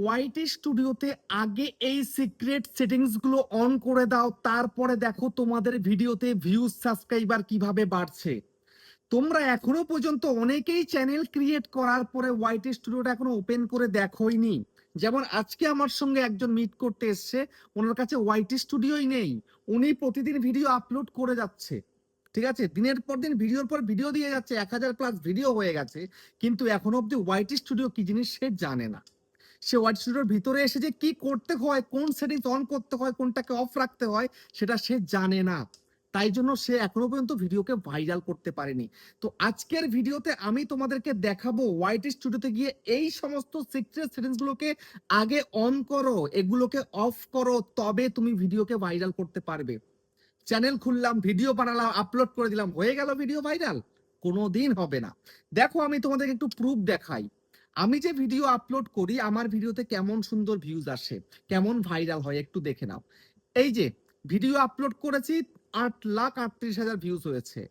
ওয়াইটি স্টুডিওতে আগে এই সিক্রেট সেটিংস গুলো অন করে দাও, তারপরে দেখো তোমাদের ভিডিওতে ভিউজ সাবস্ক্রাইবার কিভাবে বাড়ছে। তোমরা এখনো পর্যন্ত অনেকেই চ্যানেল ক্রিয়েট করার পরে ওয়াইটি স্টুডিওটা এখনো ওপেন করে দেখোইনি। যেমন আজকে আমার সঙ্গে একজন মিট করতে এসছে, ওনার কাছে ওয়াইটি স্টুডিওই নেই, উনি প্রতিদিন ভিডিও আপলোড করে যাচ্ছে। ঠিক আছে, দিনের পর দিন ভিডিওর পর ভিডিও দিয়ে যাচ্ছে, 1000+ ভিডিও হয়ে গেছে, কিন্তু এখনো অব্দি ওয়াইটি স্টুডিও কি জিনিস সে জানে না। সে ওয়াইটি স্টুডিওর ভিতরে এসে যে কি করতে হয়, কোন সেটিংস অন করতে হয়, কোনটাকে অফ রাখতে হয়, সেটা সে জানে না। তাই জন্য সে এখনো পর্যন্ত ভিডিওকে ভাইরাল করতে পারেনি। তো আজকের ভিডিওতে আমি তোমাদেরকে দেখাবো ওয়াইটি স্টুডিওতে গিয়ে এই সমস্ত সিক্রেট সেটিংস গুলোকে আগে অন করো, এগুলোকে অফ করো, তবে তুমি ভিডিওকে ভাইরাল করতে পারবে। চ্যানেল খুললাম, ভিডিও বানালাম, আপলোড করে দিলাম, হয়ে গেল ভিডিও ভাইরাল? কোনোদিন হবে না। দেখো আমি তোমাদেরকে একটু প্রুফ দেখাই। আমি যে ভিডিও আপলোড করি, আমার ভিডিওতে কেমন সুন্দর ভিউজ আসে, কেমন ভাইরাল হয়, একটু দেখে নাও। এই যে ভিডিও আপলোড করেছি, 8,38,000 ভিউজ হয়েছে,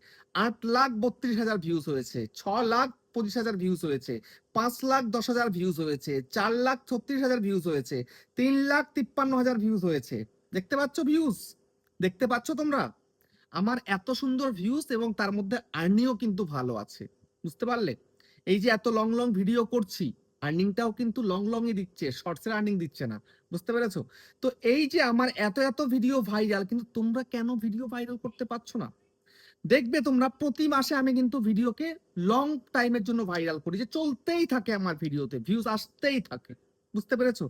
8,32,000 ভিউজ হয়েছে, 6,25,000 ভিউজ হয়েছে, 5,10,000 ভিউজ হয়েছে, 4,36,000 ভিউজ হয়েছে, 3,53,000 ভিউজ হয়েছে। দেখতে পাচ্ছ ভিউজ? দেখতে পাচ্ছ তোমরা? আমার এত সুন্দর ভিউজ এবং তার মধ্যে আর্নিংও কিন্তু ভালো আছে। বুঝতে পারলে? এই যে এত লং লং ভিডিও করছি, আর্নিংটাও কিন্তু লং লংই দিচ্ছে, শর্টসের আর্নিং দিচ্ছে না। বুঝতে পেরেছো? তো এই যে আমার এত এত ভিডিও ভাইরাল, কিন্তু তোমরা কেন ভিডিও ভাইরাল করতে পারছো না? দেখবে তোমরা প্রতি মাসে আমি কিন্তু ভিডিওকে লং টাইমের জন্য ভাইরাল করি, যে চলতেই থাকে আমার ভিডিওতে ভিউজ আসতেই থাকে। বুঝতে পেরেছো?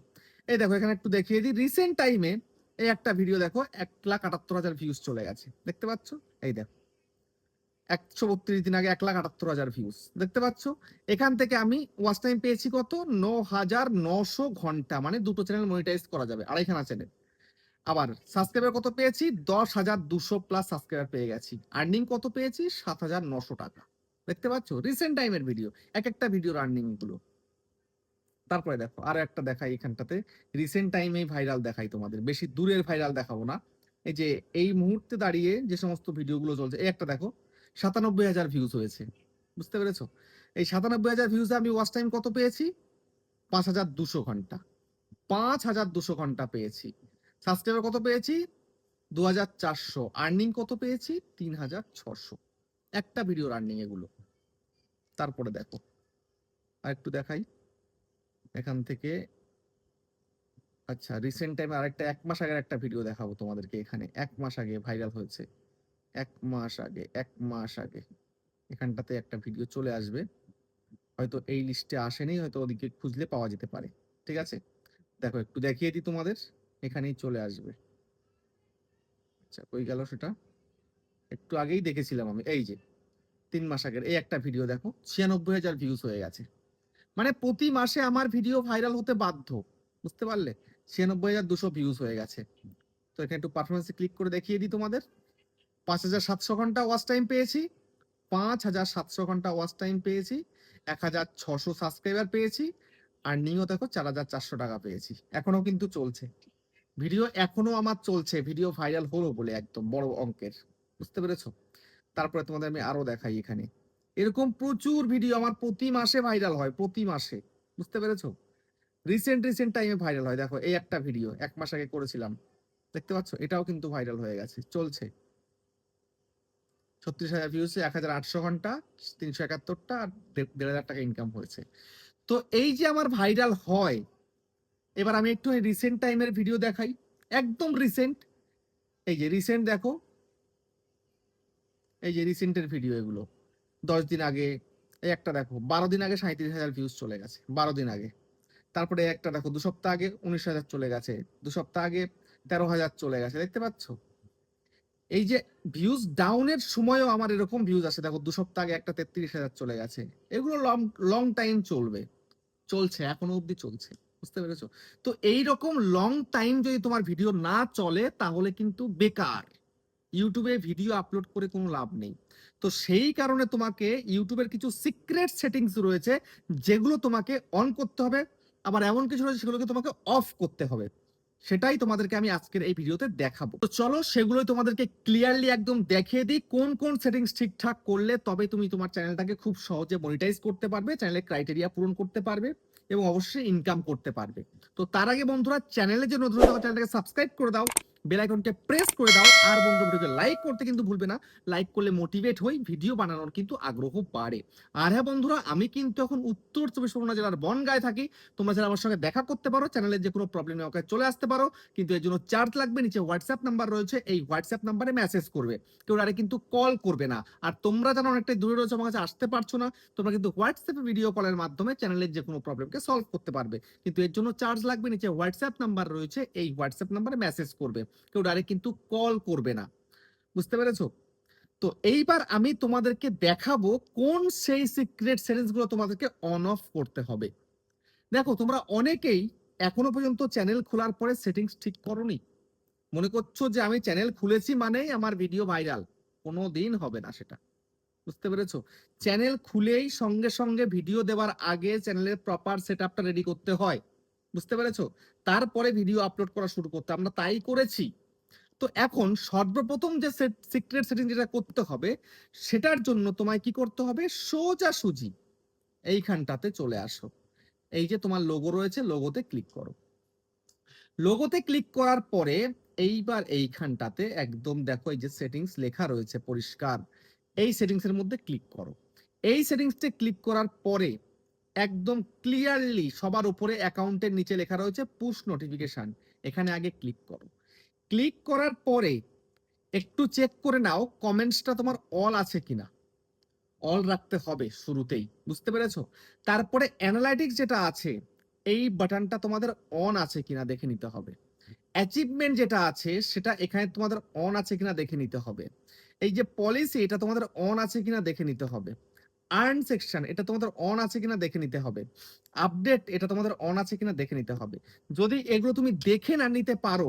এই দেখো এখানে একটু দেখিয়ে দিই, রিসেন্ট টাইমে এই একটা ভিডিও দেখো, 1,78,000 ভিউজ চলে গেছে। দেখতে পাচ্ছ? এই দেখো 132 দিন আগে 1,78,000 ভিউজ। দেখতে পাচ্ছ? এখান থেকে আমি ওয়াচ টাইম পেয়েছি কত? 9,900 ঘন্টা, মানে দুটো চ্যানেল মনিটাইজ করা যাবে, আড়াইখানা চ্যানেল। আবার সাবস্ক্রাইবার কত পেয়েছি? 10,200+ সাবস্ক্রাইবার পেয়ে গেছি। আর্নিং কত পেয়েছি? 7,900 টাকা। দেখতে পাচ্ছ? রিসেন্ট টাইমের ভিডিও, এক একটা ভিডিওর আর্নিং গুলো। তারপরে দেখো আরো একটা দেখাই, এখানটাতে রিসেন্ট টাইমে ভাইরাল দেখাই তোমাদের, বেশি দূরের ভাইরাল দেখাবো না। এই যে এই মুহূর্তে দাঁড়িয়ে যে সমস্ত ভিডিওগুলো চলছে, এই একটা দেখো, 97,000 ভিউজ হয়েছে। বুঝতে পেরেছো? এই 97,000 ভিউজে আমি ওয়াচ টাইম কত পেয়েছি? 5,200 ঘন্টা। 5,200 ঘন্টা পেয়েছি। সাবস্ক্রাইবার কত পেয়েছি? 2,400। আর্নিং কত পেয়েছি? 3,600। একটা ভিডিওর আর্নিং এগুলো। তারপরে দেখো আর একটু দেখাই এখান থেকে। আচ্ছা, রিসেন্ট টাইমে আরেকটা 1 মাস আগের একটা ভিডিও দেখাবো তোমাদেরকে। এখানে 1 মাস আগে ভাইরাল হয়েছে, 1 মাস আগে, 1 মাস আগে। এখানটাতে একটা ভিডিও চলে আসবে, হয়তো এই লিস্টে আসেনি, হয়তো ওদিকে খুঁজলে পাওয়া যেতে পারে। ঠিক আছে, দেখো একটু দেখিয়ে দিই তোমাদের, এখানেই চলে আসবে। আচ্ছা, কই গেল সেটা? একটু আগেই দেখেছিলাম আমি, এই যে 3 মাস আগের এই একটা ভিডিও দেখো, 96,000 ভিউজ হয়ে গেছে। মানে প্রতি মাসে আমার ভিডিও ভাইরাল হতে বাধ্য। বুঝতে পারলে? 96,200 ভিউজ হয়ে গেছে। তো এখানে একটু পারফরমেন্সে ক্লিক করে দেখিয়ে দিই তোমাদের। 5,700 ঘন্টা ওয়াচ টাইম পেয়েছি, 5,700 ঘন্টা ওয়াচ টাইম পেয়েছি, 1,600 সাবস্ক্রাইবার পেয়েছি, আর্নিংও দেখো 4,400 টাকা পেয়েছি। এখনো কিন্তু চলছে ভিডিও, এখনো আমার চলছে ভিডিও, ভাইরাল হলো বলে একদম বড় অঙ্কের। বুঝতে পেরেছো? তারপরে তোমাদের আমি আরো দেখাই, এখানে এরকম প্রচুর ভিডিও আমার প্রতি মাসে ভাইরাল হয়, প্রতি মাসে। বুঝতে পেরেছো? রিসেন্ট টাইমে ভাইরাল হয়। দেখো এই একটা ভিডিও 1 মাস আগে করেছিলাম, দেখতে পাচ্ছ? এটাও কিন্তু ভাইরাল হয়ে গেছে, চলছে। 36,000 ভিউজ, 1,800 ঘন্টা, 371টা, আর 1,500 টাকা ইনকাম হয়েছে। তো এই যে আমার ভাইরাল হয়, এবার আমি একটু রিসেন্ট টাইমের ভিডিও দেখাই, একদম রিসেন্ট। এই যে রিসেন্ট দেখো, এই যে রিসেন্টের ভিডিও এগুলো 10 দিন আগে। এই একটা দেখো 12 দিন আগে 37,000 ভিউজ চলে গেছে, 12 দিন আগে। তারপরে একটা দেখো 2 সপ্তাহ আগে 19,000 চলে গেছে, 2 সপ্তাহ আগে 13,000 চলে গেছে। দেখতে পাচ্ছ? এই যে ভিউজ ডাউনের সময়ও আমার এরকম ভিউজ আসে, দেখো 2 সপ্তাহ আগে একটা 33,000 চলে গেছে। এগুলো লং লং টাইম চলবে, চলছে, এখনো অব্দি চলছে। বুঝতে পেরেছো? তো এইরকম লং টাইম যদি তোমার ভিডিও না চলে, তাহলে কিন্তু বেকার, ইউটিউবে ভিডিও আপলোড করে কোনো লাভ নেই। তো সেই কারণে তোমাকে ইউটিউবের কিছু সিক্রেট সেটিংস রয়েছে, যেগুলো তোমাকে অন করতে হবে, আবার এমন কিছু রয়েছে সেগুলোকে তোমাকে অফ করতে হবে। সেটাই তোমাদেরকে আমি আজকের এই ভিডিওতে দেখাবো। তো চলো সেগুলোই তোমাদেরকে ক্লিয়ারলি একদম দেখিয়ে দিই, কোন কোন সেটিংস ঠিকঠাক করলে তবে তুমি তোমার চ্যানেলটাকে খুব সহজে মনিটাইজ করতে পারবে, চ্যানেলের ক্রাইটেরিয়া পূরণ করতে পারবে। এবং অবশ্যই ইনকাম করতে পারবে। তো তার আগে বন্ধুরা, চ্যানেলে যে নতুন চ্যানেলটাকে সাবস্ক্রাইব করে দাও, বেল আইকনকে প্রেস করে দাও, আর বন্ধু ভিডিওকে লাইক করতে কিন্তু ভুলবে না। লাইক করলে মোটিভেট হই, ভিডিও বানানোর কিন্তু আগ্রহ বাড়ে। আর হ্যাঁ বন্ধুরা, আমি কিন্তু এখন উত্তর চব্বিশ পরগনা জেলার বনগাঁয় থাকি। তোমরা যারা আমার সঙ্গে দেখা করতে পারো, চ্যানেলের যে কোনো প্রবলেমে আমাকে চলে আসতে পারো, কিন্তু এর জন্য চার্জ লাগবে। নিচে হোয়াটসঅ্যাপ নাম্বার রয়েছে, এই হোয়াটসঅ্যাপ নাম্বারে মেসেজ করবে, কেউ আরে কিন্তু কল করবে না। আর তোমরা যারা অনেকটাই দূরে রয়েছে, আমার কাছে আসতে পারছো না, তোমরা কিন্তু হোয়াটসঅ্যাপে ভিডিও কলের মাধ্যমে চ্যানেলের যে কোনো প্রবলেমকে সলভ করতে পারবে, কিন্তু এর জন্য চার্জ লাগবে। নিচে হোয়াটসঅ্যাপ নাম্বার রয়েছে, এই হোয়াটসঅ্যাপ নাম্বারে মেসেজ করবে, কেউ ডাইরেক্ট কিন্তু কল করবে না। বুঝতে পেরেছো? তো এইবার আমি তোমাদেরকে দেখাবো কোন সেই সিক্রেট সেটিংস গুলো তোমাদেরকে অন অফ করতে হবে। দেখো, তোমরা অনেকেই এখনো পর্যন্ত চ্যানেল খোলার পরে সেটিংস ঠিক করোনি। মনে করছো যে আমি চ্যানেল খুলেছি মানেই আমার ভিডিও ভাইরাল। কোনো দিন হবে না সেটা। বুঝতে পেরেছো? চ্যানেল খুলেই সঙ্গে সঙ্গে ভিডিও দেওয়ার আগে চ্যানেলের প্রপার সেটআপটা রেডি করতে হয়। বুঝতে পেরেছো? তারপরে ভিডিও আপলোড করা শুরু করতে, আমরা তাই করেছি। তো এখন সর্বপ্রথম যে সিক্রেট সেটিং যেটা করতে হবে, সেটার জন্য তোমায় কি করতে হবে, সোজাসুজি এইখানটাতে চলে আসো। এই যে তোমার লোগো রয়েছে, লোগোতে ক্লিক করো। লোগোতে ক্লিক করার পরে এইবার এইখানটাতে একদম দেখো, এই যে সেটিংস লেখা রয়েছে পরিষ্কার, এই সেটিংস এর মধ্যে ক্লিক করো। এই সেটিংসে ক্লিক করার পরে একদম ক্লিয়ারলি সবার উপরে অ্যাকাউন্টের নিচে লেখা রয়েছে পুশ নোটিফিকেশন, এখানে আগে ক্লিক করো। ক্লিক করার পরে একটু চেক করে নাও কমেন্টসটা তোমার অল আছে কিনা। অল রাখতে হবে শুরুতেই। বুঝতে পেরেছো? তারপরে অ্যানালাইটিক্স যেটা আছে, এই বাটনটা তোমাদের অন আছে কিনা দেখে নিতে হবে। অ্যাচিভমেন্ট যেটা আছে সেটা এখানে তোমাদের অন আছে কিনা দেখে নিতে হবে। এই যে পলিসি, এটা তোমাদের অন আছে কিনা দেখে নিতে হবে। আর্ন সেকশন, এটা তোমাদের অন আছে কিনা দেখে নিতে হবে। আপডেট, এটা তোমাদের অন আছে কিনা দেখে নিতে হবে। যদি এগুলো তুমি দেখে না নিতে পারো,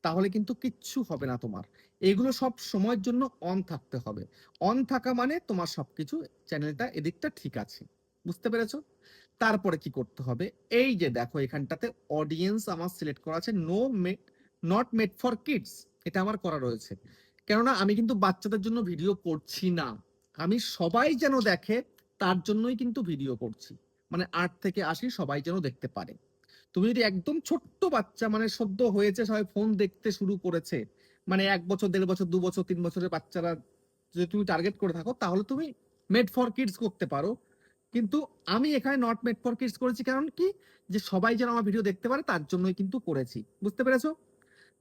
তাহলে কিন্তু কিচ্ছু হবে না তোমার। এগুলো সব সময়ের জন্য অন থাকতে হবে। অন থাকা মানে তোমার সবকিছু, চ্যানেলটা এদিকটা ঠিক আছে। বুঝতে পেরেছো? তারপরে কি করতে হবে, এই যে দেখো এখানটাতে অডিয়েন্স আমার সিলেক্ট করা আছে, no not made for kids, এটা আমার করা রয়েছে। কেননা আমি কিন্তু বাচ্চাদের জন্য ভিডিও করছি না, আমি সবাই যেন দেখে তার জন্যই কিন্তু ভিডিও করছি। মানে 8 থেকে 80 সবাই যেন দেখতে পারে। তুমি যদি একদম ছোট্ট বাচ্চা, মানে সদ্য হয়েছে, সবাই ফোন দেখতে শুরু করেছে, মানে 1 বছর 1.5 বছর 2 বছর 3 বছরের বাচ্চারা যদি তুমি টার্গেট করে থাকো, তাহলে তুমি মেড ফর কিডস করতে পারো। কিন্তু আমি এখানে নট মেড ফর কিডস করেছি, কারণ কি, যে সবাই যেন আমার ভিডিও দেখতে পারে তার জন্যই কিন্তু করেছি। বুঝতে পেরেছো?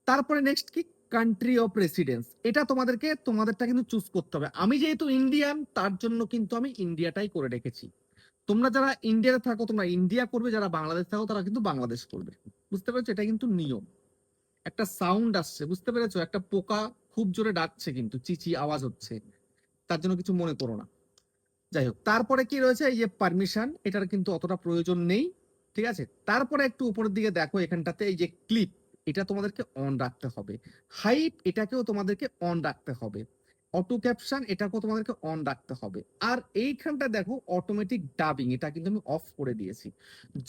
তারপরে নেক্সট কি, কান্ট্রি অফ রেসিডেন্স, এটা তোমাদেরকে তোমাদেরটা কিন্তু চুজ করতে হবে। আমি যেহেতু ইন্ডিয়ান, তার জন্য কিন্তু আমি ইন্ডিয়াটাই করে রেখেছি। তোমরা যারা ইন্ডিয়াতে থাকো তোমরা ইন্ডিয়া করবে, যারা বাংলাদেশ থাকো তারা কিন্তু বাংলাদেশ করবে। বুঝতে পেরেছো? এটা কিন্তু নিয়ম। একটা সাউন্ড আসছে, বুঝতে পেরেছো? একটা পোকা খুব জোরে ডাকছে, কিন্তু চিচি আওয়াজ হচ্ছে, তার জন্য কিছু মনে করো না। যাই হোক, তারপরে কি রয়েছে, এই যে পারমিশন, এটার কিন্তু অতটা প্রয়োজন নেই। ঠিক আছে? তারপরে একটু উপরের দিকে দেখো, এখানটাতে এই যে ক্লিপ, এটা তোমাদেরকে অন রাখতে হবে। হাইপ, এটাকেও তোমাদেরকে অন রাখতে হবে। অটো ক্যাপশন, এটাকেও তোমাদেরকে অন রাখতে হবে। আর এইখানটা দেখো অটোমেটিক ডাবিং, এটা কিন্তু আমি অফ করে দিয়েছি।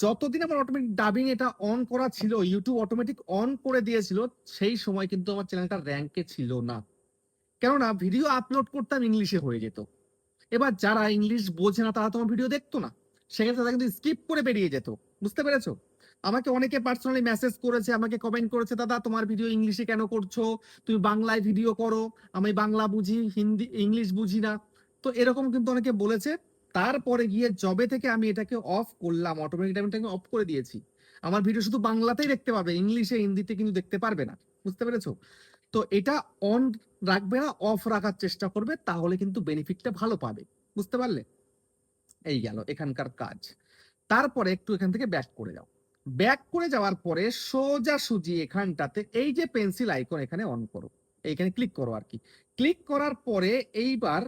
যতদিন আমার অটোমেটিক ডাবিং এটা অন করা ছিল, ইউটিউব অটোমেটিক অন করে দিয়েছিল, সেই সময় কিন্তু আমার চ্যানেলটা র্যাঙ্কে ছিল না। কেননা ভিডিও আপলোড করতাম ইংলিশে হয়ে যেত। এবার যারা ইংলিশ বোঝে না তারা তোমার ভিডিও দেখতো না, সেক্ষেত্রে তারা কিন্তু স্কিপ করে বেরিয়ে যেত। বুঝতে পেরেছো? আমাকে অনেকে পার্সোনালি মেসেজ করেছে, আমাকে কমেন্ট করেছে, দাদা তোমার ভিডিও ইংলিশে কেন করছো, তুমি বাংলায় ভিডিও করো, আমি বাংলা বুঝি, হিন্দি ইংলিশ বুঝি না। তো এরকম কিন্তু অনেকে বলেছে। তারপরে গিয়ে জবে থেকে আমি এটাকে অফ করলাম, অটোমেটিক আমি এটাকে অফ করে দিয়েছি। আমার ভিডিও শুধু বাংলাতেই দেখতে পাবে, ইংলিশে হিন্দিতে কিন্তু দেখতে পারবে না। বুঝতে পেরেছো? তো এটা অন রাখবে না, অফ রাখার চেষ্টা করবে, তাহলে কিন্তু বেনিফিটটা ভালো পাবে। বুঝতে পারলে? এই গেল এখানকার কাজ। তারপরে একটু এখান থেকে ব্যাক করে যাও। ব্যাক করে যাওয়ার পরে সোজাসুজি এখানটাতে এই যে পেন্সিল আইকন, এখানে অন করো, এইখানে ক্লিক করো আর কি। ক্লিক করার পরে এইবার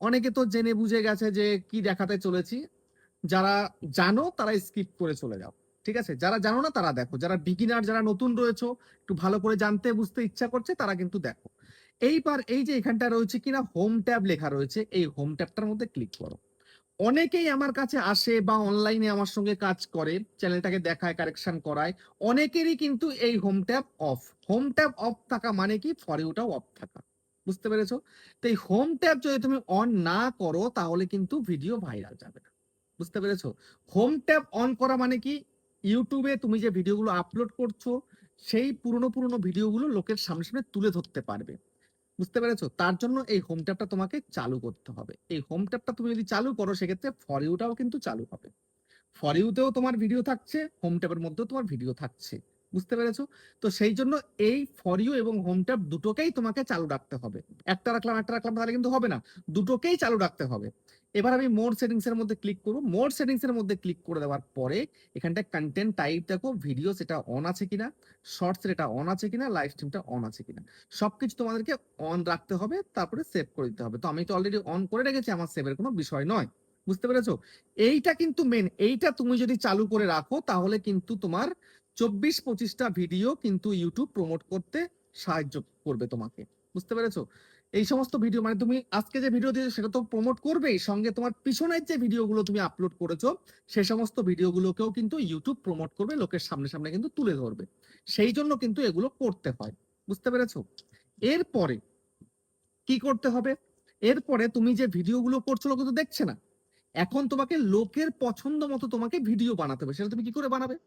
অনেকে তো জেনে বুঝে গেছে যে কি দেখাতে চলেছি। যারা জানো তারা স্কিপ করে চলে যাও। ঠিক আছে? যারা জানো না তারা দেখো, যারা বিগিনার, যারা নতুন রয়েছে, একটু ভালো করে জানতে বুঝতে ইচ্ছা করছে, তারা কিন্তু দেখো। এইবার এই যে এখানটা রয়েছে কিনা হোম ট্যাব লেখা রয়েছে, এই হোম ট্যাবটার মধ্যে ক্লিক করো। অনেকেই আমার কাছে আসে বা অনলাইনে আমার সঙ্গে কাজ করে, চ্যানেলটাকে দেখায়, কারেকশন করায়, অনেকেরই কিন্তু এই home tab of. Home tab of থাকা মানে কি, ফর ইউটাও অফ থাকা। বুঝতে পেরেছো? তো এই হোম ট্যাব যদি তুমি অন না করো, তাহলে কিন্তু ভিডিও ভাইরাল যাবে না। বুঝতে পেরেছো? হোম ট্যাব অন করা মানে কি, ইউটিউবে তুমি যে ভিডিওগুলো আপলোড করছো সেই পুরনো ভিডিওগুলো লোকের সামনে সামনে তুলে ধরতে পারবে। বুঝতে পেরেছো? তার জন্য এই হোম ট্যাবটা তোমাকে চালু করতে হবে। এই হোম ট্যাবটা তুমি যদি চালু করো সেক্ষেত্রে ফর ইউটাও কিন্তু চালু হবে। ফর ইউতেও তোমার ভিডিও থাকছে, হোম ট্যাবের মধ্যেও তোমার ভিডিও থাকছে। বুঝতে পেরেছো? তো সেই জন্য এই ফর ইউ এবং হোম ট্যাব দুটোকেই তোমাকে চালু রাখতে হবে। একটা রাখলাম তাহলে কিন্তু হবে না, দুটোকেই চালু রাখতে হবে। এবার আমি মোর সেটিংস এর মধ্যে ক্লিক করব। মোর সেটিংস এর মধ্যে ক্লিক করে দেওয়ার পরে এখানটায় কন্টেন্ট টাইপ দেখো, ভিডিও সেটা অন আছে কিনা, শর্টস এটা অন আছে কিনা, লাইভ স্ট্রিমটা অন আছে কিনা, সবকিছু তোমাদেরকে অন রাখতে হবে, তারপরে সেভ করে দিতে হবে। তো আমি তো অলরেডি অন করে রেখেছি, আমার সেভের কোনো বিষয় নয়। বুঝতে পেরেছো? এইটা কিন্তু মেন, এইটা তুমি যদি চালু করে রাখো তাহলে কিন্তু তোমার 24-25টা ভিডিও কিন্তু ইউটিউব প্রমোট করতে সাহায্য করবে তোমাকে। বুঝতে পেরেছো? এই সমস্ত ভিডিও মানে তুমি আজকে যে ভিডিও দিয়েছো সেটা তো প্রমোট করবেই, সঙ্গে তোমার পিছনের যে ভিডিওগুলো তুমি আপলোড করেছো সেই সমস্ত ভিডিওগুলোকেও কিন্তু ইউটিউব প্রমোট করবে, লোকের সামনে সামনে কিন্তু তুলে ধরবে। সেই জন্য কিন্তু এগুলো করতে হয়। বুঝতে পেরেছো? এরপরে কি করতে হবে, এরপরে তুমি যে ভিডিওগুলো করছো লোকে তো দেখছে না, এখন তোমাকে লোকের পছন্দ মতো তোমাকে ভিডিও বানাতে হবে। সেটা তুমি কি করে বানাবে?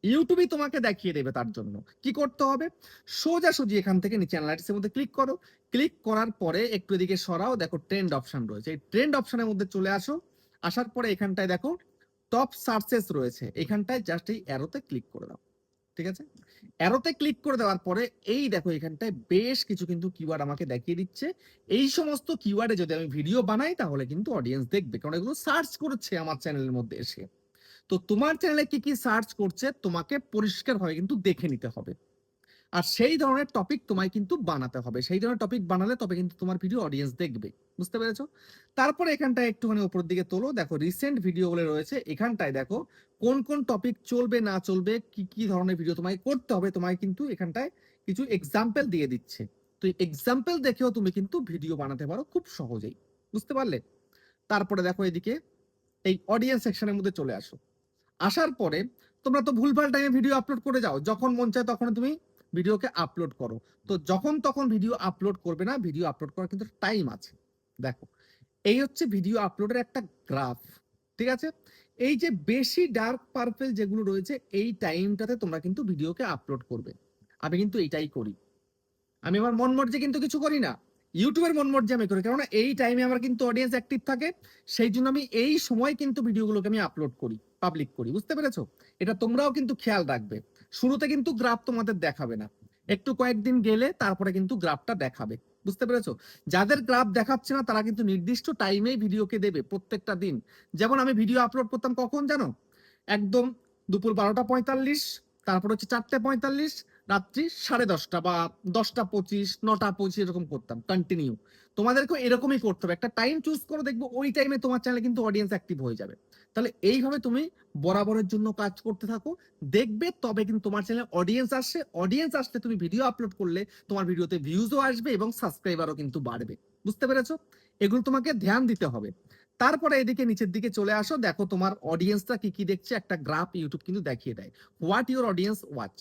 ইউটিউবই তোমাকে দেখিয়ে দেবে। তার জন্য কি করতে হবে, সোজাসুজি এখান থেকে নিচে অ্যানালাইটিক্স এর মধ্যে ক্লিক করো। ক্লিক করার পরে একটু এদিকে সরাও, দেখো ট্রেন্ড অপশন রয়েছে, এই ট্রেন্ড অপশনের মধ্যে চলে আসো। আসার পরে এখানটায় দেখো টপ সার্চেস রয়েছে, এখানটায় জাস্ট এই অ্যারোতে ক্লিক করে দাও। ঠিক আছে? অ্যারোতে ক্লিক করে দেওয়ার পরে এই দেখো এখানটায় বেশ কিছু কিন্তু কিওয়ার্ড আমাকে দেখিয়ে দিচ্ছে। এই সমস্ত কিওয়ার্ডে যদি আমি ভিডিও বানাই তাহলে কিন্তু অডিয়েন্স দেখবে, কারণ এগুলো সার্চ করছে আমার চ্যানেলের মধ্যে এসে। তো তোমার চ্যানেলে কি কি সার্চ করছে তোমাকে পরিষ্কারভাবে কিন্তু দেখে নিতে হবে। আর সেই ধরনের টপিক তোমায় কিন্তু বানাতে হবে, সেই ধরনের টপিক বানালে তবে কিন্তু তোমার ভিডিও অডিয়েন্স দেখবে। বুঝতে পেরেছো? তারপরে এখানটায় একটুখানি উপরের দিকে তোলো, দেখো রিসেন্ট ভিডিওগুলো রয়েছে, এখানটায় দেখো কোন কোন টপিক চলবে না চলবে, কি কি ধরনের ভিডিও তোমায় করতে হবে, তোমায় কিন্তু এখানটায় কিছু এক্সাম্পল দিয়ে দিচ্ছে। তো এক্সাম্পল দেখেও তুমি কিন্তু ভিডিও বানাতে পারো খুব সহজেই। বুঝতে পারলে? তারপরে দেখো এদিকে এই অডিয়েন্স সেকশনের মধ্যে চলে আসো। আসার পরে তোমরা তো ভুলভাল টাইমে ভিডিও আপলোড করে যাও, যখন মন চায় তখন তুমি ভিডিওকে আপলোড করো। তো যখন তখন ভিডিও আপলোড করবে না, ভিডিও আপলোড করার কিন্তু টাইম আছে। দেখো এই হচ্ছে ভিডিও আপলোডের একটা গ্রাফ। ঠিক আছে? এই যে বেশি ডার্ক পার্পল যেগুলো রয়েছে এই টাইমটাতে তোমরা কিন্তু ভিডিওকে আপলোড করবে। আমি কিন্তু এটাই করি, আমি আমার মন মর্জি কিন্তু কিছু করি না, ইউটিউবের মন মর্জি আমি করি, কারণ এই টাইমে আমার কিন্তু অডিয়েন্স অ্যাক্টিভ থাকে। সেই জন্য আমি এই সময় কিন্তু ভিডিওগুলোকে আমি আপলোড করি, পাবলিক করি। বুঝতে পেরেছো? এটা তোমরাও কিন্তু খেয়াল রাখবে। শুরুতে কিন্তু গ্রাফ তোমাদের দেখাবে না, একটু কয়েকদিন গেলে তারপরে কিন্তু গ্রাফটা দেখাবে। বুঝতে পেরেছো? যাদের গ্রাফ দেখাচ্ছে না তারা কিন্তু নির্দিষ্ট টাইমেই ভিডিওকে দেবে প্রত্যেকটা দিন। যেমন আমি ভিডিও আপলোড করতাম কখন জানো, একদম দুপুর 12টা 45, তারপর হচ্ছে 4টে 45, রাত্রি 10:30 বা 10টা 25, 9টা 25 এরকম করতাম কন্টিনিউ। তোমাদেরকেও এরকমই করতে হবে, একটা টাইম চুজ করে দেখবো ওই টাইমে তোমার চ্যানেলে কিন্তু অডিয়েন্স অ্যাক্টিভ হয়ে যাবে। তাহলে এইভাবে তুমি বরাবরের জন্য কাজ করতে থাকো, দেখবে তবে কিন্তু তোমার চ্যানেলে অডিয়েন্স আসছে, অডিয়েন্স আসলে তুমি ভিডিও আপলোড করলে তোমার ভিডিওতে ভিউজও আসবে এবং সাবস্ক্রাইবারও কিন্তু বাড়বে। বুঝতে পেরেছো? এগুলো তোমাকে ধ্যান দিতে হবে। তারপরে এদিকে নিচের দিকে চলে আসো, দেখো তোমার অডিয়েন্সটা কি কি দেখছে, একটা গ্রাফ ইউটিউব কিন্তু দেখিয়ে দেয়, হোয়াট ইউর অডিয়েন্স ওয়াচ।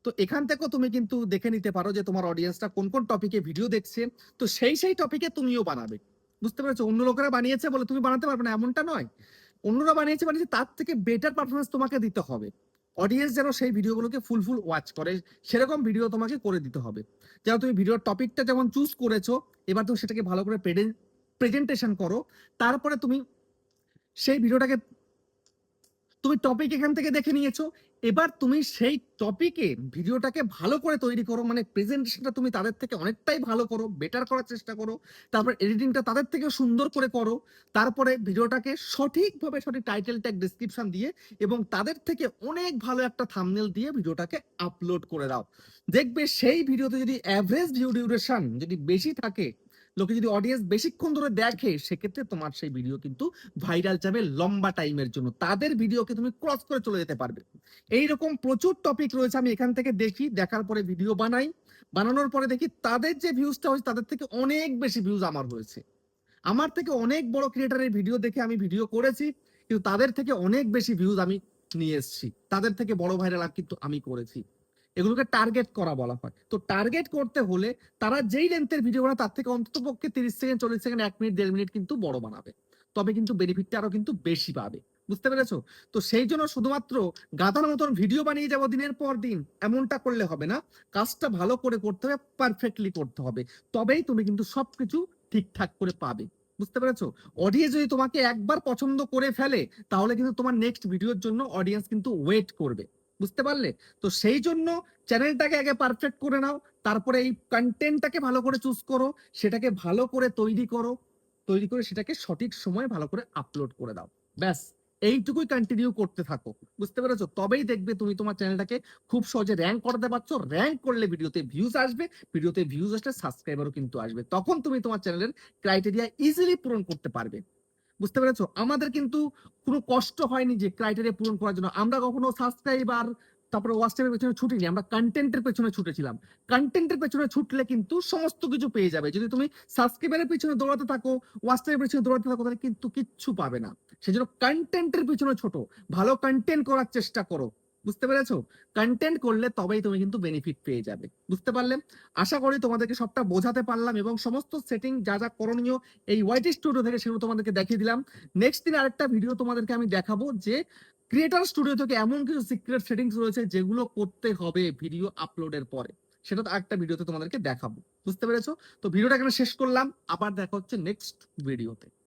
তো এখান থেকেও তুমি কিন্তু দেখে নিতে পারো যে তোমার অডিয়েন্সটা কোন কোন টপিকে ভিডিও দেখছে। তো সেই টপিকে তুমিও বানাবে। বুঝতে পেরেছো? অন্য লোকেরা বানিয়েছে বলে তুমি বানাতে পারবে না এমনটা নয়, অন্যরা বানিয়েছে তার থেকে বেটার পারফরমেন্স তোমাকে দিতে হবে। অডিয়েন্স যেন সেই ভিডিওগুলোকে ফুল ওয়াচ করে সেরকম ভিডিও তোমাকে করে দিতে হবে। যেন তুমি ভিডিওর টপিকটা যেমন চুজ করেছো, এবার তুমি সেটাকে ভালো করে প্রেজেন্টেশন করো। তারপরে তুমি সেই ভিডিওটাকে, তুমি টপিক এখান থেকে দেখে নিয়েছো, এবার তুমি সেই টপিকে ভিডিওটাকে ভালো করে তৈরি করো, মানে প্রেজেন্টেশনটা তুমি তাদের থেকে অনেকটাই ভালো করো, বেটার করার চেষ্টা করো। তারপর এডিটিংটা তাদের থেকে সুন্দর করে করো। তারপরে ভিডিওটাকে সঠিকভাবে সঠিক টাইটেল ট্যাগ ডেসক্রিপশন দিয়ে এবং তাদের থেকে অনেক ভালো একটা থাম্বনেল দিয়ে ভিডিওটাকে আপলোড করে দাও। দেখবে সেই ভিডিওতে যদি অ্যাভারেজ ভিউ ডিউরেশন যদি বেশি থাকে, লোকে যদি অডিয়েন্স বেশিক্ষণ ধরে দেখে, সেক্ষেত্রে তোমার সেই ভিডিও কিন্তু ভাইরাল যাবে লম্বা টাইমের জন্য, তাদের ভিডিওকে তুমি ক্রস করে চলে যেতে পারবে। এইরকম প্রচুর টপিক রয়েছে, আমি এখান থেকে দেখি, দেখার পরে ভিডিও বানাই, বানানোর পরে দেখি তাদের যে ভিউজটা হয়েছে তাদের থেকে অনেক বেশি ভিউজ আমার হয়েছে। আমার থেকে অনেক বড় ক্রিয়েটারের ভিডিও দেখে আমি ভিডিও করেছি, কিন্তু তাদের থেকে অনেক বেশি ভিউজ আমি নিয়ে এসেছি, তাদের থেকে বড় ভাইরাল কিন্তু আমি করেছি। এগুলোকে টার্গেট করা বলা হয়। তো টার্গেট করতে হলে তারা যেই লেন্থের ভিডিও বানায় তার থেকে অন্তত পক্ষে 30 সেকেন্ড 40 সেকেন্ড 1 মিনিট 1.5 মিনিট কিন্তু বড় বানাবে, তবে কিন্তু বেনিফিটটা আরো কিন্তু বেশি পাবে। বুঝতে পেরেছো? তো সেই জন্য শুধুমাত্র গাধার মতন ভিডিও বানিয়ে যাবো দিনের পর দিন, এমনটা করলে হবে না। কাজটা ভালো করে করতে হবে, পারফেক্টলি করতে হবে। তবেই তুমি কিন্তু সবকিছু ঠিকঠাক করে পাবে। বুঝতে পেরেছো? অডিয়েন্স যদি তোমাকে একবার পছন্দ করে ফেলে, তাহলে কিন্তু তোমার নেক্সট ভিডিওর জন্য অডিয়েন্স কিন্তু ওয়েট করবে। বুঝতে পারলে? তো সেই জন্য চ্যানেলটাকে আগে পারফেক্ট করে নাও, তারপরে এই কন্টেন্টটাকে ভালো করে চুজ করো, সেটাকে ভালো করে তৈরি করো, তৈরি করে সেটাকে সঠিক সময়ে ভালো করে আপলোড করে দাও। ব্যাস, এইটুকুই কন্টিনিউ করতে থাকো। বুঝতে পেরেছো? তবেই দেখবে তুমি তোমার চ্যানেলটাকে খুব সহজে র্যাঙ্ক করতে পারছো। র্যাঙ্ক করলে ভিডিওতে ভিউজ আসবে, ভিডিওতে ভিউজ আসলে সাবস্ক্রাইবারও কিন্তু আসবে। তখন তুমি তোমার চ্যানেলের ক্রাইটেরিয়া ইজিলি পূরণ করতে পারবে। বুঝতে পেরেছো? আমাদের কিন্তু কোনো কষ্ট হয়নি যে ক্রাইটেরিয়া পূরণ করার জন্য। আমরা কখনো সাবস্ক্রাইবার তারপরে ওয়াচ টাইমের পেছনে ছুটিনি, আমরা কন্টেন্টের পেছনে ছুটেছিলাম। কন্টেন্টের পেছনে ছুটলে কিন্তু সমস্ত কিছু পেয়ে যাবে। যদি তুমি সাবস্ক্রাইবারের পেছনে দৌড়াতে থাকো, ওয়াচ টাইমের পেছনে দৌড়াতে থাকো, তাহলে কিন্তু কিচ্ছু পাবে না। সেজন্য কন্টেন্টের পেছনে ছোট, ভালো কন্টেন্ট করার চেষ্টা করো। বুঝতে পেরেছো? কন্টেন্ট করলে তবেই তুমি কিন্তু বেনিফিট পেয়ে যাবে। বুঝতে পারলে? আশা করি তোমাদেরকে সবটা বোঝাতে পারলাম এবং সমস্ত সেটিং যা যা করণীয় এই ওয়াইটি স্টুডিও থেকে সেগুলো তোমাদেরকে দেখিয়ে দিলাম। নেক্সট দিন আরেকটা ভিডিও তোমাদেরকে আমি দেখাবো যে ক্রিয়েটর স্টুডিও থেকে এমন কিছু সিক্রেট সেটিংস রয়েছে যেগুলো করতে হবে ভিডিও আপলোডের পরে। সেটা তো আরেকটা ভিডিওতে তোমাদেরকে দেখাবো। বুঝতে পেরেছো? তো ভিডিওটা এখানে শেষ করলাম, আবার দেখা হচ্ছে নেক্সট ভিডিওতে।